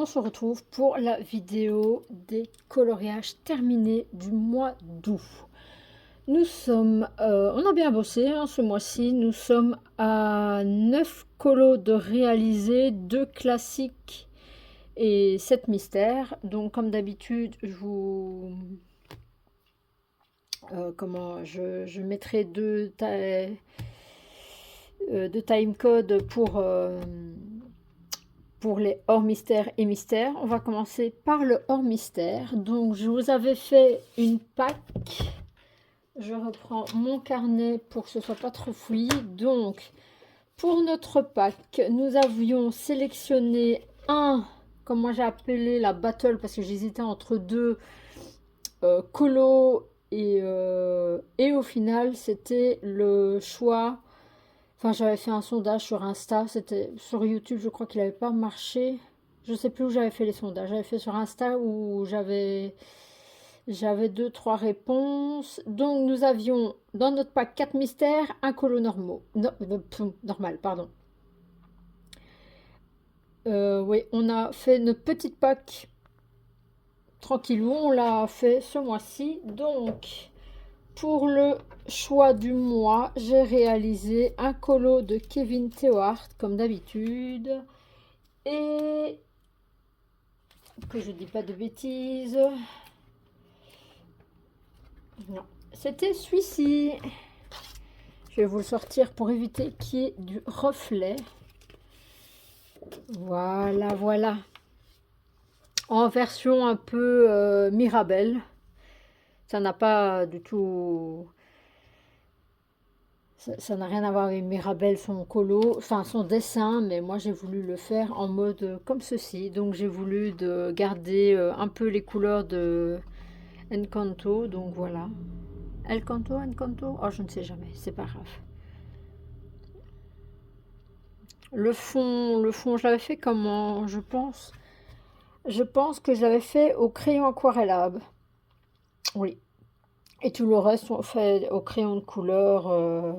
on se retrouve pour la vidéo des coloriages terminés du mois d'août. Nous sommes, on a bien bossé hein, ce mois-ci, nous sommes à 9 colos de réalisés, 2 classiques et 7 mystères. Donc comme d'habitude, je vous... je mettrai deux timecodes pour les hors mystères et mystères. On va commencer par le hors mystère. Donc je vous avais fait une pack. Je reprends mon carnet pour que ce soit pas trop fouillis. Donc pour notre pack, nous avions sélectionné un, comme moi j'ai appelé la battle parce que j'hésitais entre deux colos et au final c'était le choix. Enfin, j'avais fait un sondage sur Insta, c'était sur YouTube, je crois qu'il n'avait pas marché. Je sais plus où j'avais fait les sondages. J'avais fait sur Insta où j'avais 2-3 réponses. Donc nous avions dans notre pack 4 mystères, un colo normal, pardon. Oui, on a fait notre petite pack tranquillou, on l'a fait ce mois-ci. Donc pour le choix du mois, j'ai réalisé un colo de Kevin Théohart, comme d'habitude. Et que je dis pas de bêtises. Non, c'était celui-ci. Je vais vous le sortir pour éviter qu'il y ait du reflet. Voilà, voilà. En version un peu Mirabelle. Ça n'a pas du tout... Ça n'a rien à voir avec Mirabelle, son colo, enfin son dessin, mais moi j'ai voulu le faire en mode comme ceci. Donc j'ai voulu garder un peu les couleurs de Encanto, donc voilà. Encanto, oh je ne sais jamais, c'est pas grave. Le fond, je l'avais fait comment, je pense que je l'avais fait au crayon aquarellable. Oui. Et tout le reste, on fait au crayon de couleur.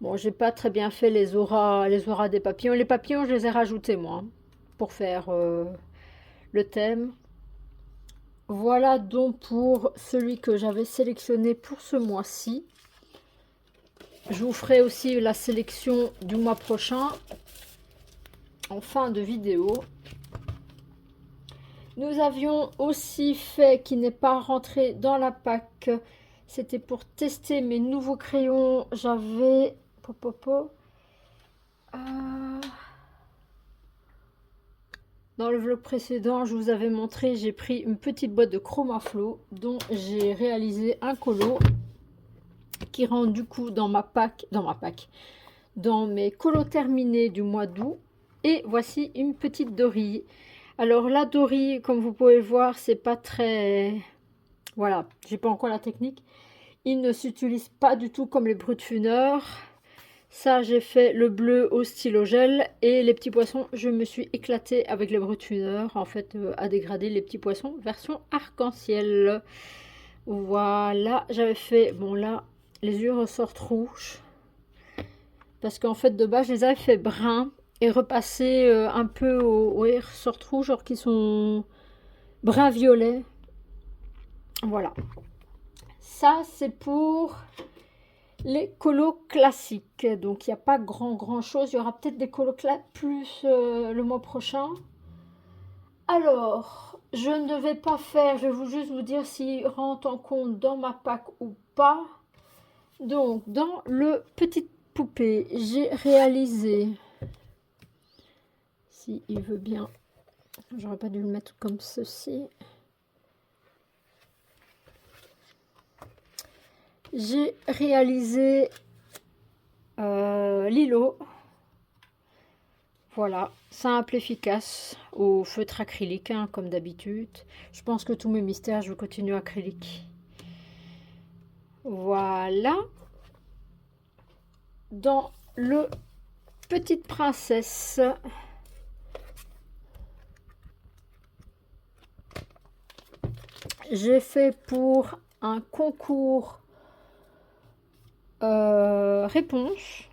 Bon, j'ai pas très bien fait les auras des papillons. Les papillons, je les ai rajoutés moi, pour faire le thème. Voilà donc pour celui que j'avais sélectionné pour ce mois-ci. Je vous ferai aussi la sélection du mois prochain en fin de vidéo. Nous avions aussi fait, qui n'est pas rentré dans la pack, c'était pour tester mes nouveaux crayons. J'avais... Dans le vlog précédent, je vous avais montré, j'ai pris une petite boîte de Chromaflow dont j'ai réalisé un colo qui rentre du coup dans mes colos terminés du mois d'août. Et voici une petite dorille. Alors la dorille, comme vous pouvez voir, c'est pas très... Voilà, j'ai pas encore la technique. Il ne s'utilise pas du tout comme les brutfuneurs. Ça, j'ai fait le bleu au stylo gel. Et les petits poissons, je me suis éclatée avec les brutfuneurs, en fait, à dégrader les petits poissons version arc-en-ciel. Voilà, j'avais fait... Bon, là, les yeux ressortent rouges. Parce qu'en fait, de base, je les avais fait bruns. Et repasser un peu ils ressortent rouges, genre qui sont brun-violet. Voilà. Ça, c'est pour... les colos classiques, donc il n'y a pas grand chose. Il y aura peut-être des colos plus le mois prochain. Alors, je ne vais pas faire, je vais juste vous dire s'il rentre en compte dans ma pack ou pas. Donc, dans le petite poupée, j'ai réalisé, si il veut bien, j'aurais pas dû le mettre comme ceci. J'ai réalisé Lilo. Voilà, simple, efficace, au feutre acrylique, hein, comme d'habitude. Je pense que tous mes mystères, je vais continuer acrylique. Voilà. Dans le Petite Princesse, j'ai fait pour un concours réponse.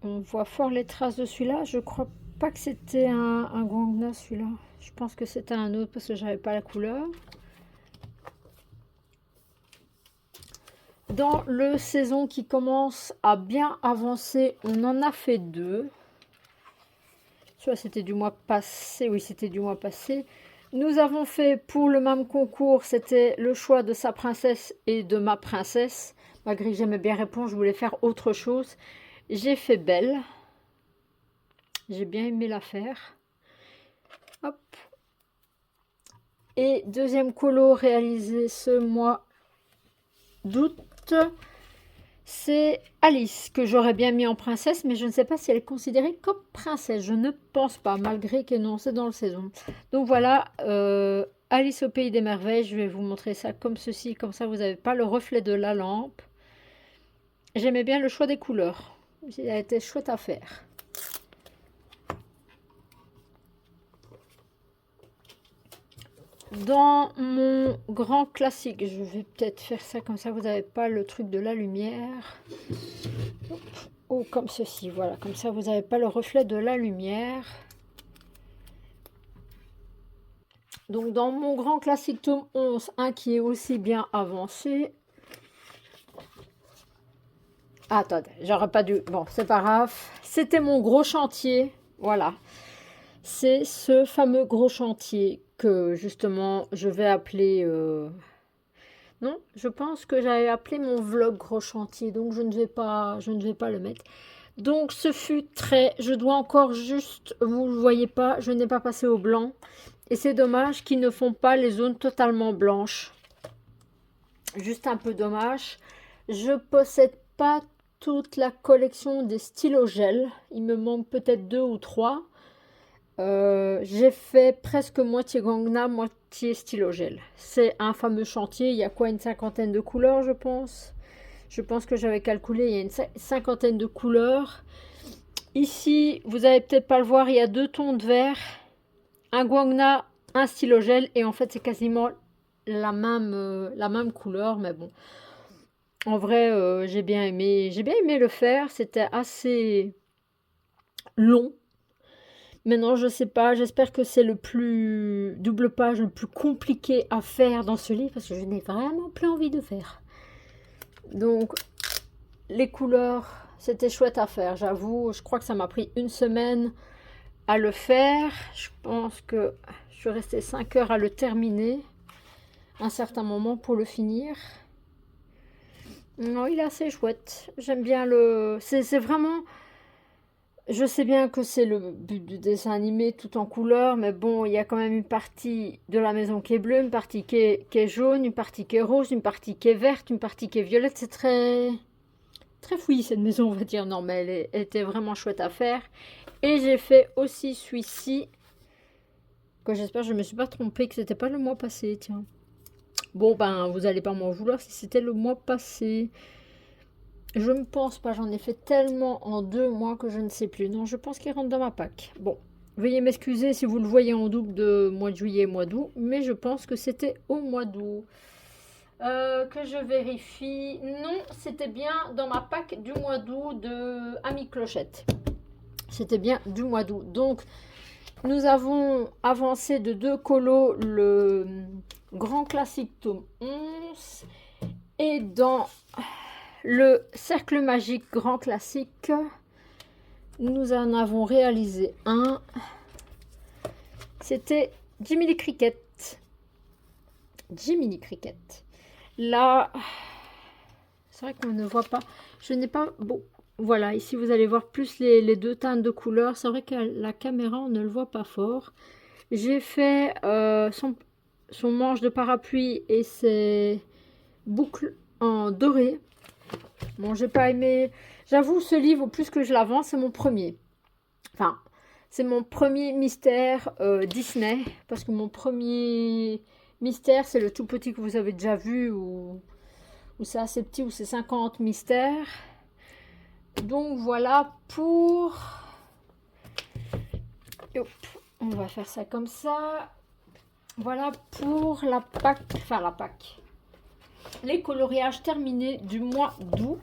On voit fort les traces de celui-là. Je crois pas que c'était un Guangna celui-là. Je pense que c'était un autre parce que j'avais pas la couleur. Dans le saison qui commence à bien avancer, on en a fait 2. Soit c'était du mois passé, oui c'était du mois passé. Nous avons fait pour le même concours, c'était le choix de sa princesse et de ma princesse. Malgré que j'aimais bien répondre, je voulais faire autre chose. J'ai fait Belle. J'ai bien aimé la faire. Hop. Et deuxième colo réalisé ce mois d'août, c'est Alice, que j'aurais bien mis en princesse, mais je ne sais pas si elle est considérée comme princesse. Je ne pense pas, malgré que non, c'est dans le saison. Donc voilà, Alice au pays des merveilles. Je vais vous montrer ça comme ceci, comme ça vous n'avez pas le reflet de la lampe. J'aimais bien le choix des couleurs. Il a été chouette à faire. Dans mon grand classique, je vais peut-être faire ça comme ça, vous n'avez pas le truc de la lumière. Ou comme ceci, voilà, comme ça vous n'avez pas le reflet de la lumière. Donc dans mon grand classique tome 11, un qui est aussi bien avancé. Ah, attendez, j'aurais pas dû... Bon, c'est pas grave. C'était mon gros chantier, voilà. C'est ce fameux gros chantier que justement je vais appeler... Non, je pense que j'avais appelé mon vlog gros chantier, donc je ne vais pas le mettre. Donc ce fut très... Je dois encore juste... Vous ne le voyez pas, je n'ai pas passé au blanc. Et c'est dommage qu'ils ne font pas les zones totalement blanches. Juste un peu dommage. Je possède pas toute la collection des stylos gel. Il me manque peut-être 2 ou 3. J'ai fait presque moitié Guangna, moitié stylo gel. C'est un fameux chantier. Il y a quoi, une cinquantaine de couleurs, je pense. Je pense que j'avais calculé, il y a une cinquantaine de couleurs. Ici, vous n'allez peut-être pas le voir, il y a 2 tons de vert, un Guangna, un stylo gel. Et en fait, c'est quasiment la même couleur. Mais bon, en vrai, j'ai bien aimé le faire. C'était assez long. Maintenant, je sais pas, j'espère que c'est le plus double page le plus compliqué à faire dans ce livre parce que je n'ai vraiment plus envie de faire. Donc, les couleurs, c'était chouette à faire, j'avoue. Je crois que ça m'a pris 1 semaine à le faire. Je pense que je suis restée 5 heures à le terminer à un certain moment pour le finir. Non, il est assez chouette. J'aime bien le... C'est vraiment... Je sais bien que c'est le but du dessin animé tout en couleur, mais bon, il y a quand même une partie de la maison qui est bleue, une partie qui est jaune, une partie qui est rose, une partie qui est verte, une partie qui est violette. C'est très fouillis cette maison, on va dire. Non, mais elle était vraiment chouette à faire. Et j'ai fait aussi celui-ci, que j'espère que je ne me suis pas trompée, que c'était pas le mois passé, tiens. Bon, ben, vous n'allez pas m'en vouloir si c'était le mois passé. Je ne pense pas, j'en ai fait tellement en 2 mois que je ne sais plus. Non, je pense qu'il rentre dans ma pack. Bon, veuillez m'excuser si vous le voyez en double de mois de juillet et mois d'août, mais je pense que c'était au mois d'août. Que je vérifie. Non, c'était bien dans ma pack du mois d'août de Ami Clochette. C'était bien du mois d'août. Donc, nous avons avancé de 2 colos le grand classique tome 11. Et dans... le cercle magique grand classique, nous en avons réalisé un. C'était Jiminy Cricket. Jiminy Cricket. Là, c'est vrai qu'on ne voit pas. Je n'ai pas... Bon, voilà, ici vous allez voir plus les 2 teintes de couleurs. C'est vrai qu'à la caméra, on ne le voit pas fort. J'ai fait son manche de parapluie et ses boucles en doré. Bon, j'ai pas aimé... J'avoue, ce livre, plus que je l'avance, c'est mon premier. Enfin, c'est mon premier mystère Disney. Parce que mon premier mystère, c'est le tout petit que vous avez déjà vu. Ou c'est assez petit, ou c'est 50 mystères. Donc, voilà pour... Hop, on va faire ça comme ça. Voilà pour la pack... Enfin, la pack... les coloriages terminés du mois d'août.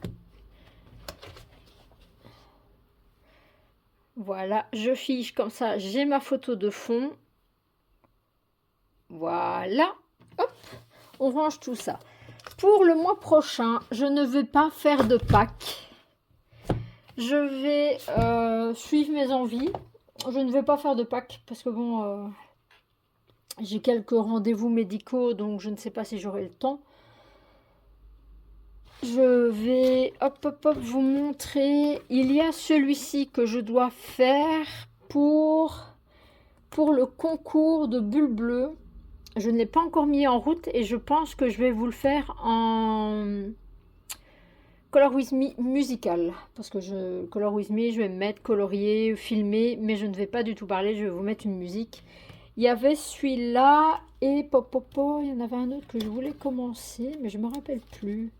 Voilà, je fiche comme ça, j'ai ma photo de fond. Voilà, hop, on range tout ça. Pour le mois prochain, je ne vais pas faire de Pâques. Je vais suivre mes envies. Je ne vais pas faire de Pâques parce que bon, j'ai quelques rendez-vous médicaux, donc je ne sais pas si j'aurai le temps. Je vais hop, vous montrer. Il y a celui-ci que je dois faire pour le concours de bulles bleues. Je ne l'ai pas encore mis en route et je pense que je vais vous le faire en Color With Me musical. Parce que Color With Me, je vais me mettre colorier, filmer, mais je ne vais pas du tout parler, je vais vous mettre une musique. Il y avait celui-là et il y en avait un autre que je voulais commencer, mais je ne me rappelle plus.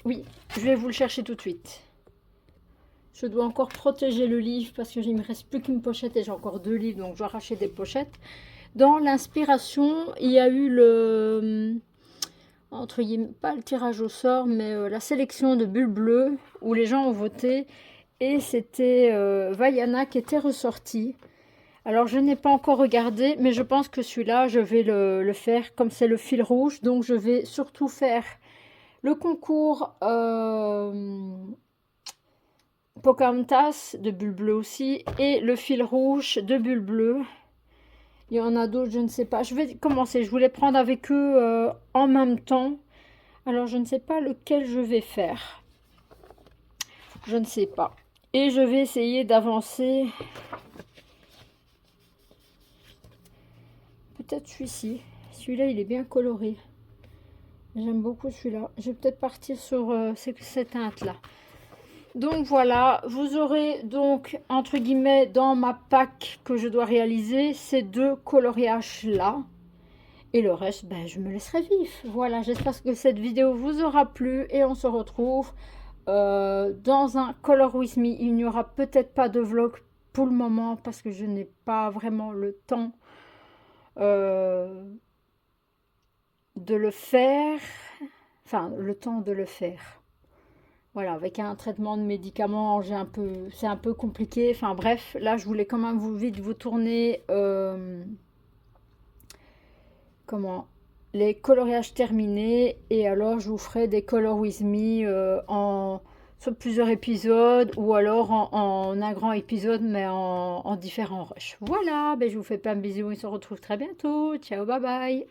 Oui, je vais vous le chercher tout de suite. Je dois encore protéger le livre parce qu'il ne me reste plus qu'une pochette et j'ai encore 2 livres, donc je dois racheter des pochettes. Dans l'inspiration, il y a eu entre guillemets, pas le tirage au sort, mais la sélection de bulles bleues où les gens ont voté et c'était Vaiana qui était ressorti. Alors je n'ai pas encore regardé, mais je pense que celui-là, je vais le faire comme c'est le fil rouge, donc je vais surtout faire le concours Pocahontas de bulles bleues aussi et le fil rouge de bulles bleues. Il y en a d'autres, je ne sais pas. Je vais commencer. Je voulais prendre avec eux en même temps. Alors, je ne sais pas lequel je vais faire. Je ne sais pas. Et je vais essayer d'avancer. Peut-être celui-ci. Celui-là, il est bien coloré. J'aime beaucoup celui-là. Je vais peut-être partir sur cette teinte-là. Donc voilà, vous aurez donc, entre guillemets, dans ma pack que je dois réaliser, ces 2 coloriages-là. Et le reste, ben, je me laisserai vivre. Voilà, j'espère que cette vidéo vous aura plu. Et on se retrouve dans un Color With Me. Il n'y aura peut-être pas de vlog pour le moment parce que je n'ai pas vraiment le temps de le faire. Enfin, le temps de le faire. Voilà, avec un traitement de médicaments, c'est un peu compliqué. Enfin bref, là je voulais quand même vite vous tourner les coloriages terminés. Et alors je vous ferai des Color With Me sur plusieurs épisodes ou alors en un grand épisode mais en différents rushs. Voilà, ben, je vous fais plein de bisous, on se retrouve très bientôt. Ciao, bye bye.